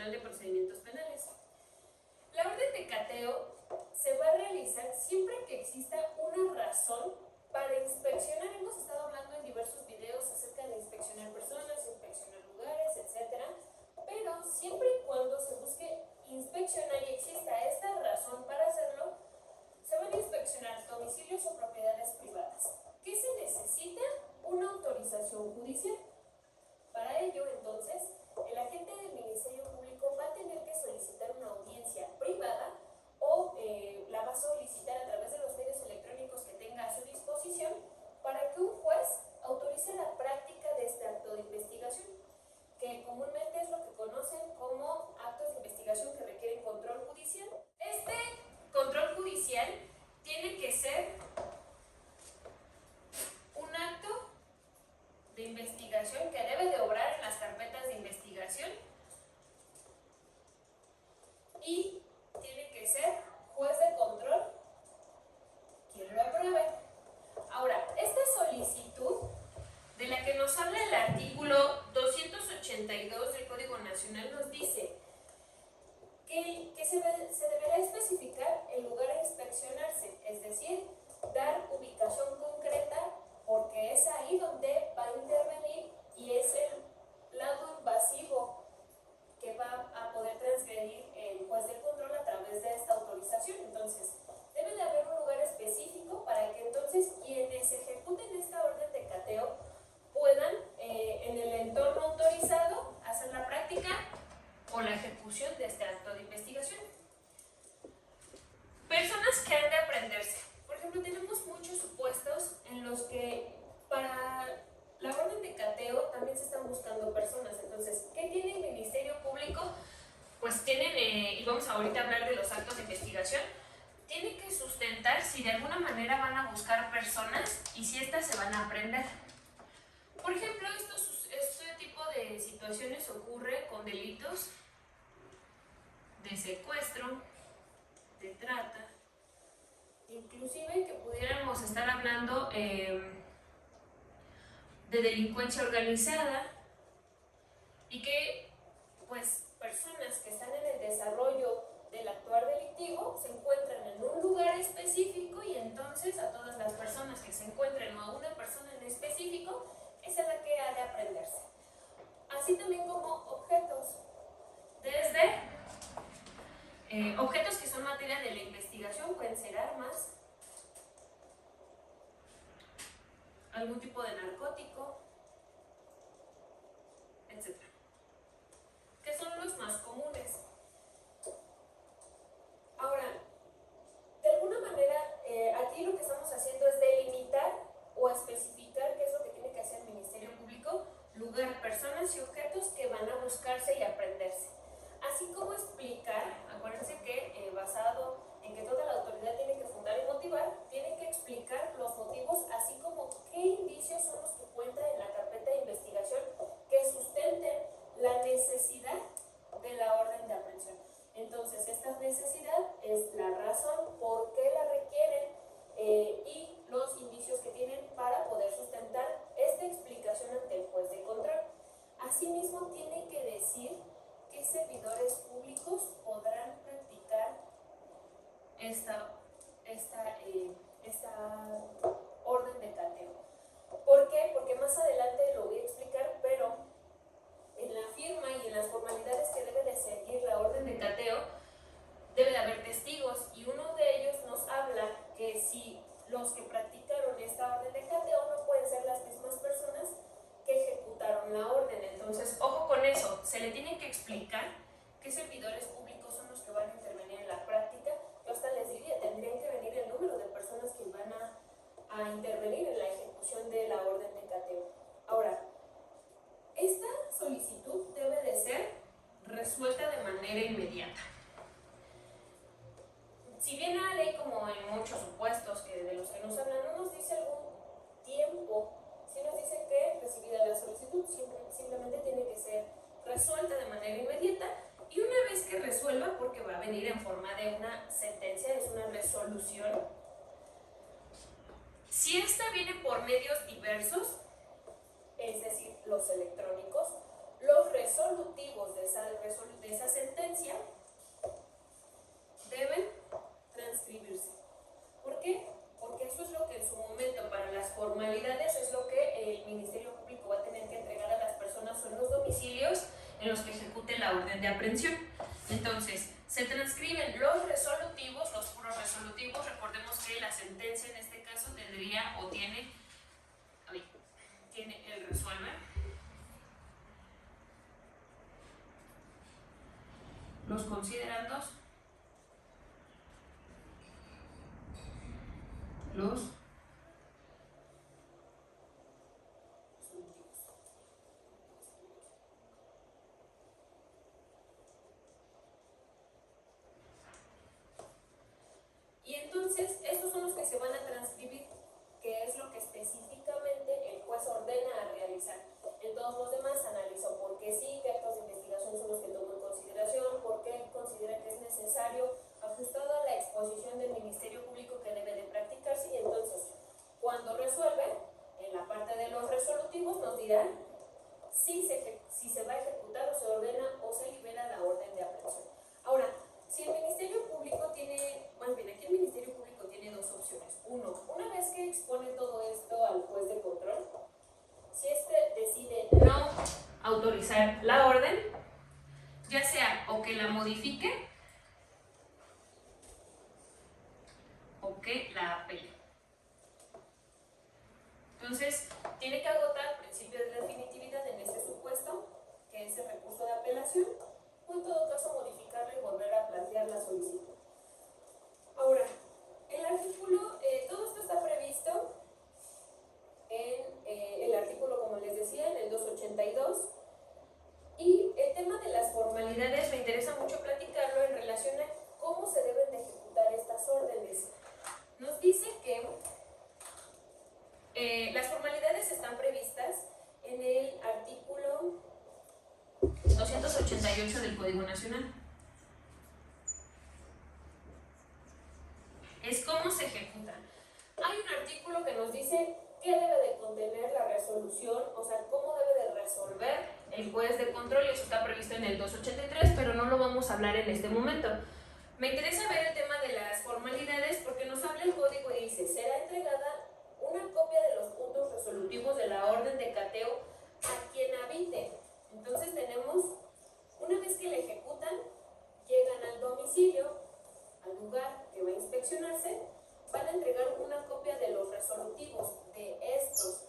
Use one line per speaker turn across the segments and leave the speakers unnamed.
Nacional de Procedimientos Penales. La orden de cateo se va a realizar siempre que exista una razón para inspeccionar. Hemos estado hablando en diversos videos acerca de inspeccionar personas, inspeccionar lugares, etc. Pero siempre y cuando se busque inspeccionar y exista esta razón para hacerlo, se van a inspeccionar domicilios o propiedades privadas. ¿Qué se necesita? Una autorización judicial. Para ello, entonces, el agente del Ministerio Público va a tener que solicitar una audiencia privada o la va a solicitar a través de los medios electrónicos que tenga a su disposición para que un juez autorice la práctica de este acto de investigación, que comúnmente es lo que conocen como actos de investigación que requieren control judicial. Este control judicial tiene que ser un acto de investigación que debe de obrar en las carpetas de investigación y tiene que ser juez de control quien lo apruebe. Ahora, esta solicitud de la que nos habla el artículo 282 del Código Nacional nos dice que se deberá especificar el lugar a inspeccionarse, es decir, dar ubicación concreta, porque es ahí donde va a intervenir y es el lado invasivo que va a poder transgredir el juez de control a través de esta autorización. Entonces, debe de haber un lugar específico para que entonces quienes ejecuten esta orden de cateo puedan, en el entorno autorizado, hacer la práctica o la ejecución de este acto de investigación. Personas que han de aprenderse. Por ejemplo, tenemos muchos supuestos en los que para la orden de cateo también se están buscando personas. Entonces, ¿qué tiene el Ministerio Público? Pues tienen, y vamos ahorita a hablar de los actos de investigación, tiene que sustentar si de alguna manera van a buscar personas y si estas se van a aprender. Por ejemplo, este tipo de situaciones ocurre con delitos de secuestro, de trata, inclusive que pudiéramos estar hablando de delincuencia organizada y que pues personas que están en el desarrollo del actuar delictivo se encuentran en un lugar específico y entonces a todas las personas que se encuentren o a una persona en específico esa es la que ha de aprenderse. Así también como objetos, desde objetos que son materia de la investigación, pueden ser armas, algún tipo de narcótico, etc. Que son los más comunes. Ahora, de alguna manera, aquí lo que estamos haciendo es delimitar o especificar qué es lo que tiene que hacer el Ministerio Público, lugar, personas y objetos que van a buscarse y aprenderse. Así como explicar, acuérdense que basado en que toda la autoridad tiene que fundar y motivar, tiene que explicar los motivos, así como qué indicios son los que cuentan en la carpeta de investigación que sustenten la necesidad de la orden de aprehensión. Entonces, esta necesidad es la razón por qué la requieren y los indicios que tienen para poder sustentar esta explicación ante el juez de control. Asimismo, tiene que decir qué servidores públicos podrán practicar esta orden de cateo. ¿Por qué? Porque más adelante lo voy a explicar, pero en la firma y en las formalidades que debe de seguir la orden de cateo, debe de haber testigos y uno de ellos nos habla que si los que practicaron esta orden de cateo no pueden ser las mismas personas que ejecutaron la orden. Entonces, ojo con eso, se le tiene que explicar qué servidores públicos son los que van a intervenir en la práctica. Yo hasta les diría, tendrían que venir el número de personas que van a intervenir en la ejecución de la orden de cateo. Ahora, esta solicitud debe de ser resuelta de manera inmediata. Si bien la ley, como en muchos supuestos de los que nos hablan, no nos dice algún tiempo, sí nos dice que recibida la solicitud simplemente tiene que ser resuelta de manera inmediata y una vez que resuelva, porque va a venir en forma de una sentencia, es una resolución, si esta viene por medios diversos, es decir, los electrónicos, los resolutivos de esa sentencia en los que ejecute la orden de aprehensión. Entonces, se transcriben los resolutivos, los puros resolutivos. Recordemos que la sentencia en este caso tendría o tiene el resuelve, los considerandos, los y entonces estos son los que se van a transcribir, que es lo que específicamente el juez ordena a realizar. En todos los demás analizó por qué sí, qué actos de investigación son los que tomó en consideración, por qué considera que es necesario, ajustado a la exposición del Ministerio Público que debe de practicarse, y entonces cuando resuelve, en la parte de los resolutivos nos dirán si se va a ejecutar o se ordena o se libera la orden de aprehensión. Ahora, si el Ministerio Público tiene, más bien aquí el Ministerio Público tiene dos opciones. Uno, una vez que expone todo esto al juez de control, si éste decide no autorizar la orden, ya sea o que la modifique o que la apele. Entonces, tiene que agotar principio de definitividad en este supuesto, que es el recurso de apelación, o en todo caso modificarlo y volver a plantear la solicitud. Ahora, el artículo, todo esto está previsto en el artículo, como les decía, en el 282, y el tema de las formalidades me interesa mucho platicarlo en relación a cómo se deben de ejecutar estas órdenes. Nos dice que las formalidades están previstas en el artículo 288 del Código Nacional. Es cómo se ejecutan. Hay un artículo que nos dice qué debe de contener la resolución, o sea, cómo debe de resolver el juez de control, y eso está previsto en el 283, pero no lo vamos a hablar en este momento. Me interesa ver el tema de las formalidades porque nos habla el código y dice: será entregada una copia de los puntos resolutivos de la orden de cateo a quien habite. Entonces tenemos, una vez que la ejecutan, llegan al domicilio, al lugar que va a inspeccionarse, van a entregar una copia de los resolutivos de estos,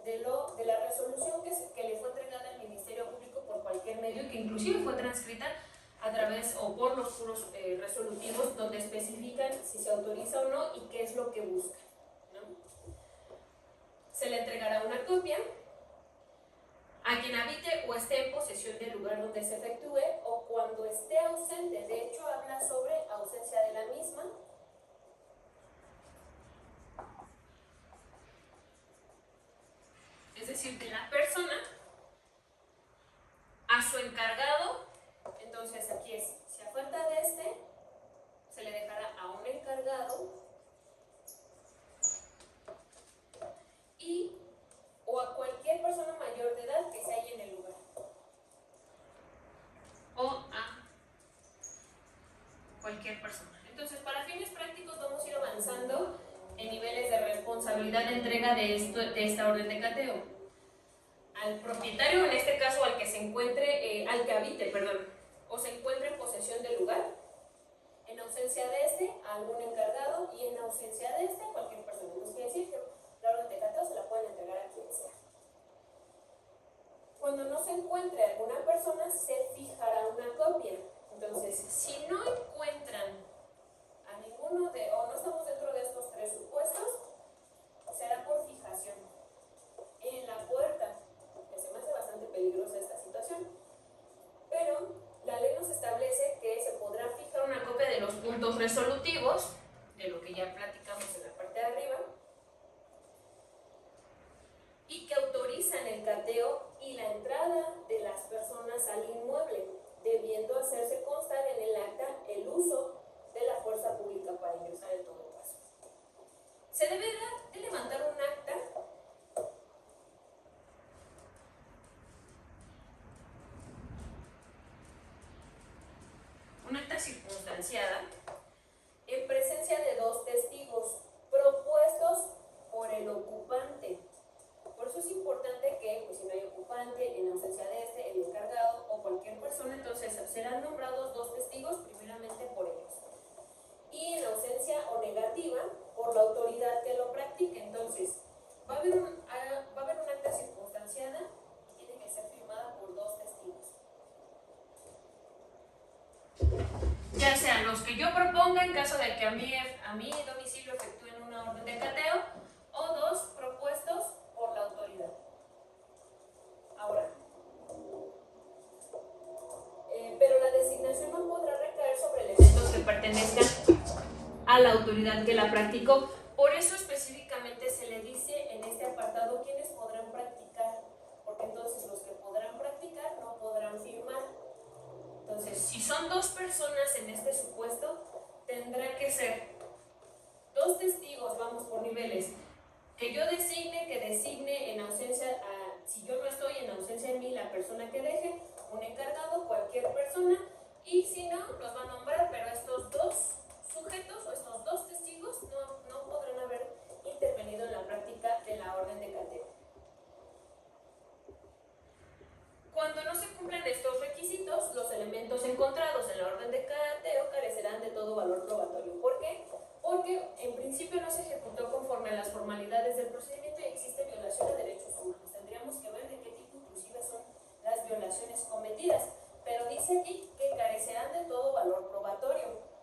de la resolución que le fue entregada al Ministerio Público por cualquier medio, que inclusive fue transcrita a través o por los puros resolutivos, donde especifican si se autoriza o no y qué es lo que buscan, ¿no? Se le entregará una copia a quien habite o esté en posesión del lugar donde se efectúe, o cuando esté ausente. De hecho, habla sobre ausencia de la misma. Es decir, de la persona a su encargado. Entonces aquí es, si a falta de este, se le dejará a un encargado o a cualquier persona mayor de edad que se halle en el lugar, o a cualquier persona. Entonces, para fines prácticos vamos a ir avanzando en niveles de responsabilidad de entrega de esta orden de cateo. Al propietario, en este caso al que se encuentre, al que habite, perdón, o se encuentre en posesión del lugar, en ausencia de este, a algún encargado, y en ausencia de este, a cualquier persona. Nos quiere decir que la orden de cateo se la pueden entregar a quien sea. Cuando no se encuentre alguna persona, se fijará una copia. Entonces, si no encuentran a ninguno o no estamos dentro de estos tres supuestos, será por fijación en la puerta, que se me hace bastante peligrosa esta situación, pero la ley nos establece que se podrá fijar una copia de los puntos resolutivos, de lo que ya platicamos en la parte de arriba, y que autorizan el cateo y la entrada de las personas al inmueble, debiendo hacerse constar en el acta el uso de la fuerza pública para ingresar en todo caso. Se deberá de levantar un acta circunstanciada en presencia de dos testigos propuestos por el ocupante. Por eso es importante que, pues, si no hay ocupante, en ausencia de este, el encargado o cualquier motiva por la autoridad que lo practique. Entonces, va a haber un acta circunstanciada y tiene que ser firmada por 2 testigos. Ya sean los que yo proponga en caso de que a mi domicilio efectúen una orden de cateo, o 2 propuestos por la autoridad. Ahora, pero la designación no podrá recaer sobre elementos que pertenezcan a la autoridad que la practicó. Por eso específicamente se le dice en este apartado quiénes podrán practicar, porque entonces los que podrán practicar no podrán firmar. Entonces, si son 2 personas en este supuesto, tendrá que ser 2 testigos, vamos por niveles, que yo designe en ausencia, si yo no estoy, en ausencia de mí, la persona que deje, un encargado, cualquier persona, y si no, los va a nombrar, pero estos 2 sujetos o estos 2 testigos no podrán haber intervenido en la práctica de la orden de cateo. Cuando no se cumplen estos requisitos, los elementos encontrados en la orden de cateo carecerán de todo valor probatorio. ¿Por qué? Porque en principio no se ejecutó conforme a las formalidades del procedimiento y existe violación de derechos humanos. Tendríamos que ver de qué tipo inclusive son las violaciones cometidas, pero dice aquí que carecerán de todo valor probatorio.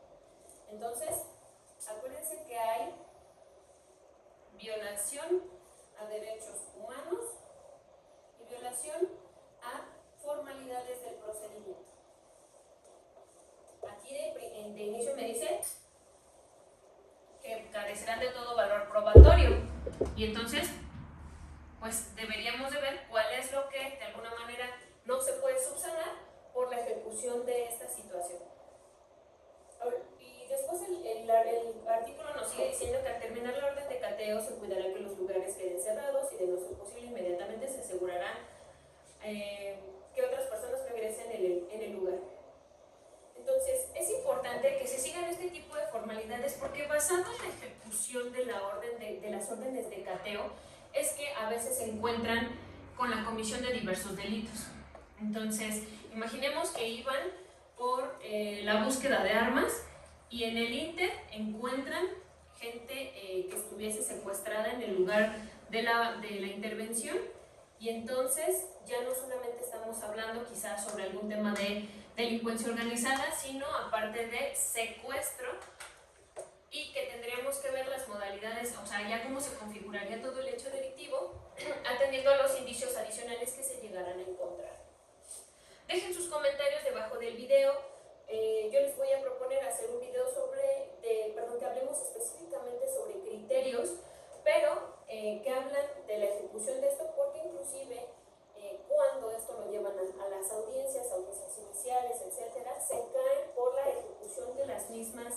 Entonces, acuérdense que hay violación a derechos humanos y violación a formalidades del procedimiento. Aquí de inicio me dice que carecerán de todo valor probatorio, y entonces pues deberíamos de ver cuál es lo que de alguna manera no se puede subsanar por la ejecución de esta situación. Y después el artículo nos sigue diciendo que al terminar la orden de cateo se cuidará que los lugares queden cerrados y de no ser posible inmediatamente se asegurará que otras personas regresen en el lugar. Entonces, es importante que se sigan este tipo de formalidades porque basado en la ejecución de la orden de las órdenes de cateo es que a veces se encuentran con la comisión de diversos delitos. Entonces, imaginemos que iban por la búsqueda de armas y en el ínter encuentran gente que estuviese secuestrada en el lugar de la intervención, y entonces ya no solamente estamos hablando quizás sobre algún tema de delincuencia organizada, sino aparte de secuestro, y que tendríamos que ver las modalidades, o sea, ya cómo se configuraría todo el hecho delictivo, atendiendo a los indicios adicionales que se llegarán a encontrar. Dejen sus comentarios debajo del video. Yo les voy a proponer hacer un video que hablemos específicamente sobre criterios, pero que hablan de la ejecución de esto, porque inclusive cuando esto lo llevan a las audiencias iniciales, etcétera, se caen por la ejecución de las mismas